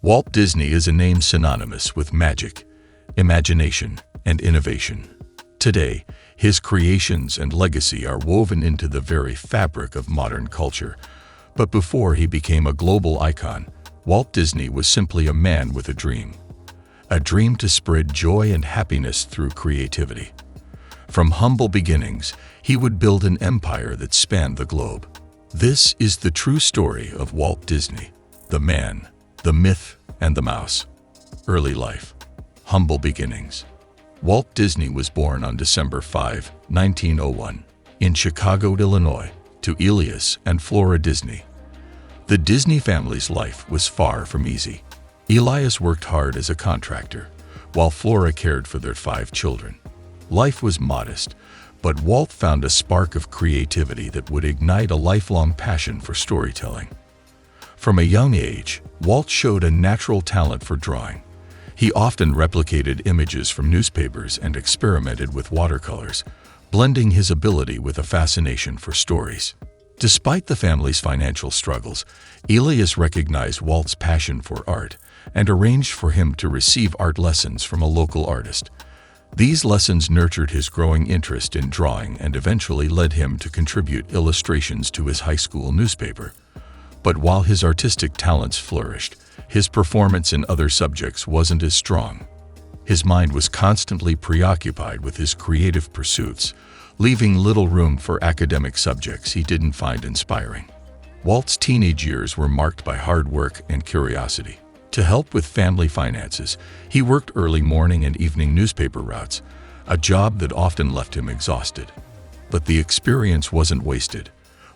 Walt Disney is a name synonymous with magic, imagination, and innovation. Today, his creations and legacy are woven into the very fabric of modern culture. But before he became a global icon, Walt Disney was simply a man with a dream to spread joy and happiness through creativity. From humble beginnings, he would build an empire that spanned the globe. This is the true story of Walt Disney, the man, the myth, and the mouse. Early life. Humble beginnings. Walt Disney was born on December 5, 1901, in Chicago, Illinois, to Elias and Flora Disney. The Disney family's life was far from easy. Elias worked hard as a contractor, while Flora cared for their 5 children. Life was modest, but Walt found a spark of creativity that would ignite a lifelong passion for storytelling. From a young age, Walt showed a natural talent for drawing. He often replicated images from newspapers and experimented with watercolors, blending his ability with a fascination for stories. Despite the family's financial struggles, Elias recognized Walt's passion for art and arranged for him to receive art lessons from a local artist. These lessons nurtured his growing interest in drawing and eventually led him to contribute illustrations to his high school newspaper. But while his artistic talents flourished, his performance in other subjects wasn't as strong. His mind was constantly preoccupied with his creative pursuits, leaving little room for academic subjects he didn't find inspiring. Walt's teenage years were marked by hard work and curiosity. To help with family finances, he worked early morning and evening newspaper routes, a job that often left him exhausted. But the experience wasn't wasted.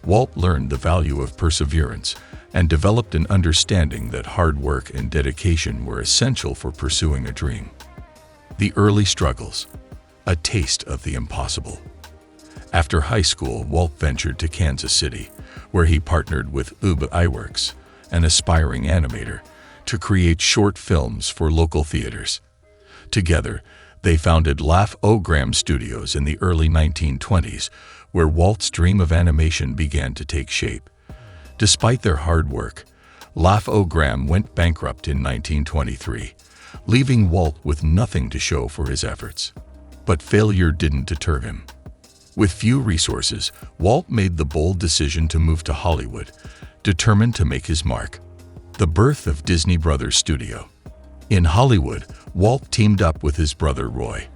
Walt learned the value of perseverance and developed an understanding that hard work and dedication were essential for pursuing a dream. The early struggles, a taste of the impossible. After high school, Walt ventured to Kansas City, where he partnered with WWII, an aspiring animator, to create short films for local theaters. Together, they founded Laugh-O-Gram Studios in the early 1920s, where Walt's dream of animation began to take shape. Despite their hard work, Laugh-O-Gram went bankrupt in 1923, leaving Walt with nothing to show for his efforts. But failure didn't deter him. With few resources, Walt made the bold decision to move to Hollywood, determined to make his mark. The birth of Disney Brothers Studio. In Hollywood, Walt teamed up with his brother Roy,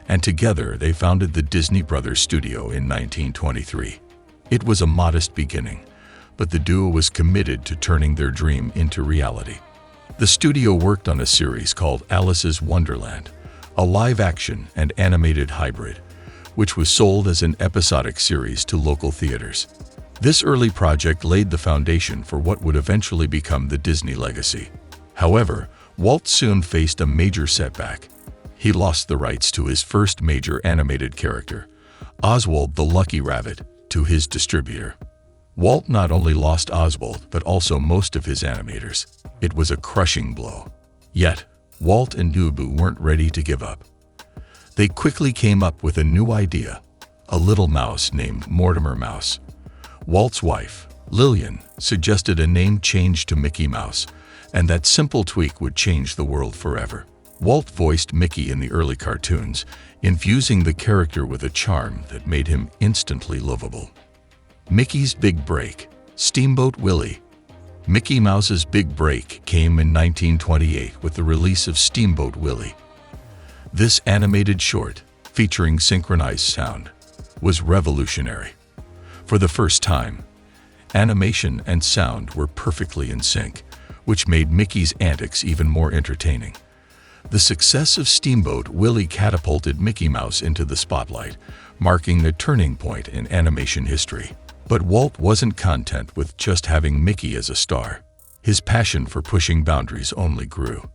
and together they founded the Disney Brothers Studio in 1923. It was a modest beginning, but the duo was committed to turning their dream into reality. The studio worked on a series called Alice's Wonderland, a live-action and animated hybrid, which was sold as an episodic series to local theaters. This early project laid the foundation for what would eventually become the Disney legacy. However, Walt soon faced a major setback. He lost the rights to his first major animated character, Oswald the Lucky Rabbit, to his distributor. Walt not only lost Oswald but also most of his animators. It was a crushing blow. Yet, Walt and WWII weren't ready to give up. They quickly came up with a new idea, a little mouse named Mortimer Mouse. Walt's wife, Lillian, suggested a name change to Mickey Mouse, and that simple tweak would change the world forever. Walt voiced Mickey in the early cartoons, infusing the character with a charm that made him instantly lovable. Mickey's Big Break. Steamboat Willie. Mickey Mouse's big break came in 1928 with the release of Steamboat Willie. This animated short, featuring synchronized sound, was revolutionary. For the first time, animation and sound were perfectly in sync, which made Mickey's antics even more entertaining. The success of Steamboat Willie catapulted Mickey Mouse into the spotlight, marking a turning point in animation history. But Walt wasn't content with just having Mickey as a star. His passion for pushing boundaries only grew.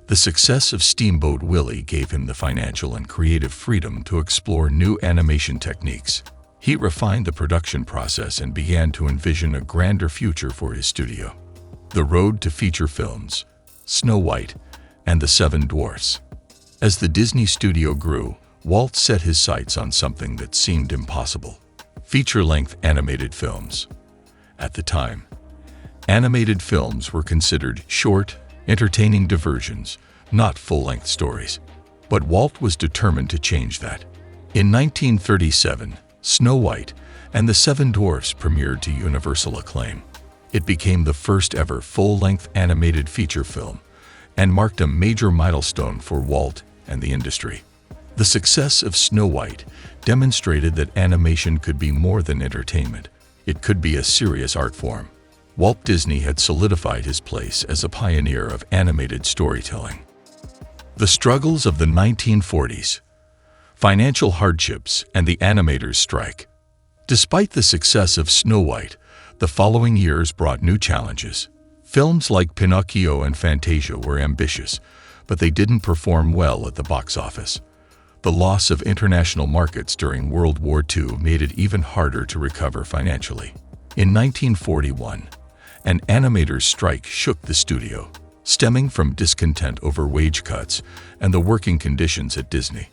The success of Steamboat Willie gave him the financial and creative freedom to explore new animation techniques. He refined the production process and began to envision a grander future for his studio. The road to feature films, Snow White, and the Seven Dwarfs. As the Disney studio grew, Walt set his sights on something that seemed impossible: feature-length animated films. At the time, animated films were considered short, entertaining diversions, not full-length stories. But Walt was determined to change that. In 1937, Snow White and the Seven Dwarfs premiered to universal acclaim. It became the first ever full-length animated feature film and marked a major milestone for Walt and the industry. The success of Snow White demonstrated that animation could be more than entertainment. It could be a serious art form. Walt Disney had solidified his place as a pioneer of animated storytelling. The struggles of the 1940s, financial hardships, and the animators' strike. Despite the success of Snow White, the following years brought new challenges. Films like Pinocchio and Fantasia were ambitious, but they didn't perform well at the box office. The loss of international markets during World War II made it even harder to recover financially. In 1941, an animators' strike shook the studio, stemming from discontent over wage cuts and the working conditions at Disney.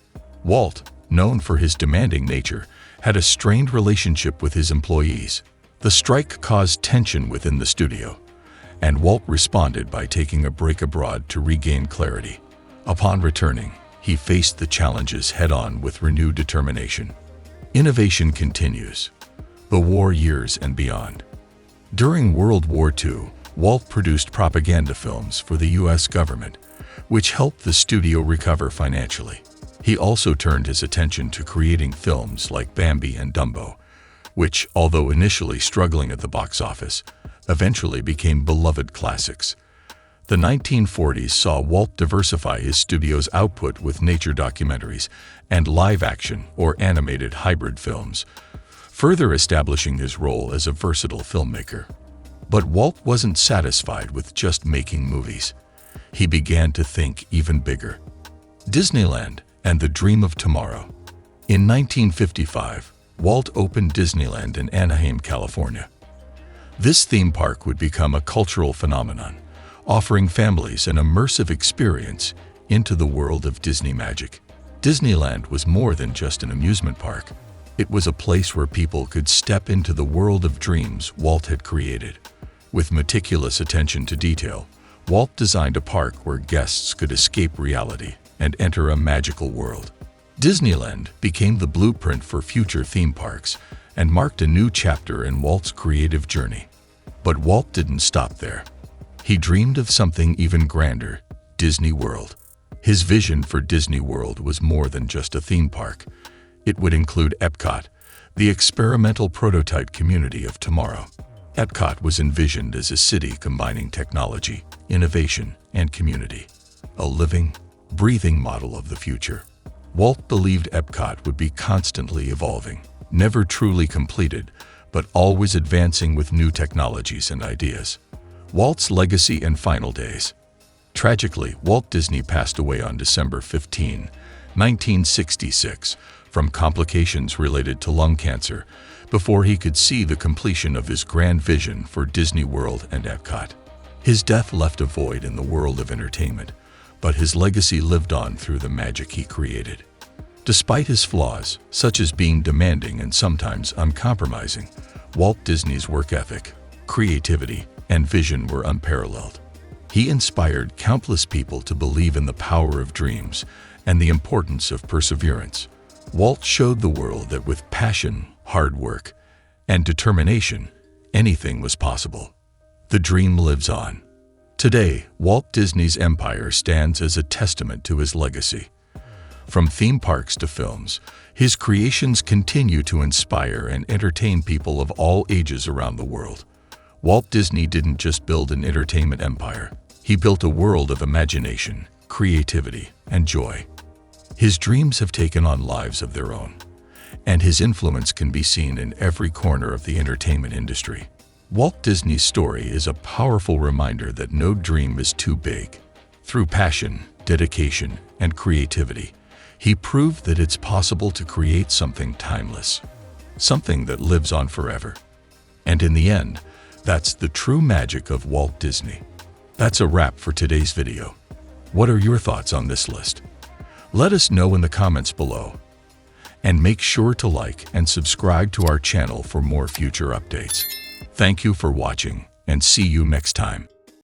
Walt, known for his demanding nature, had a strained relationship with his employees. The strike caused tension within the studio, and Walt responded by taking a break abroad to regain clarity. Upon returning, he faced the challenges head-on with renewed determination. Innovation continues. The war years and beyond. During World War II, Walt produced propaganda films for the U.S. government, which helped the studio recover financially. He also turned his attention to creating films like Bambi and Dumbo, which, although initially struggling at the box office, eventually became beloved classics. The 1940s saw Walt diversify his studio's output with nature documentaries and live-action or animated hybrid films, further establishing his role as a versatile filmmaker. But Walt wasn't satisfied with just making movies. He began to think even bigger. Disneyland and the Dream of Tomorrow. In 1955, Walt opened Disneyland in Anaheim, California. This theme park would become a cultural phenomenon, offering families an immersive experience into the world of Disney magic. Disneyland was more than just an amusement park. It was a place where people could step into the world of dreams Walt had created. With meticulous attention to detail, Walt designed a park where guests could escape reality and enter a magical world. Disneyland became the blueprint for future theme parks and marked a new chapter in Walt's creative journey. But Walt didn't stop there. He dreamed of something even grander, Disney World. His vision for Disney World was more than just a theme park. It would include Epcot, the experimental prototype community of tomorrow. Epcot was envisioned as a city combining technology, innovation, and community, a living, breathing model of the future. Walt believed Epcot would be constantly evolving, never truly completed, but always advancing with new technologies and ideas. Walt's legacy and final days. Tragically, Walt Disney passed away on December 15, 1966, from complications related to lung cancer, before he could see the completion of his grand vision for Disney World and Epcot. His death left a void in the world of entertainment, but his legacy lived on through the magic he created. Despite his flaws, such as being demanding and sometimes uncompromising, Walt Disney's work ethic, creativity, and vision were unparalleled. He inspired countless people to believe in the power of dreams and the importance of perseverance. Walt showed the world that with passion, hard work, and determination, anything was possible. The dream lives on. Today, Walt Disney's empire stands as a testament to his legacy. From theme parks to films, his creations continue to inspire and entertain people of all ages around the world. Walt Disney didn't just build an entertainment empire. He built a world of imagination, creativity, and joy. His dreams have taken on lives of their own, and his influence can be seen in every corner of the entertainment industry. Walt Disney's story is a powerful reminder that no dream is too big. Through passion, dedication, and creativity, he proved that it's possible to create something timeless, something that lives on forever. And in the end, that's the true magic of Walt Disney. That's a wrap for today's video. What are your thoughts on this list? Let us know in the comments below. And make sure to like and subscribe to our channel for more future updates. Thank you for watching, and see you next time.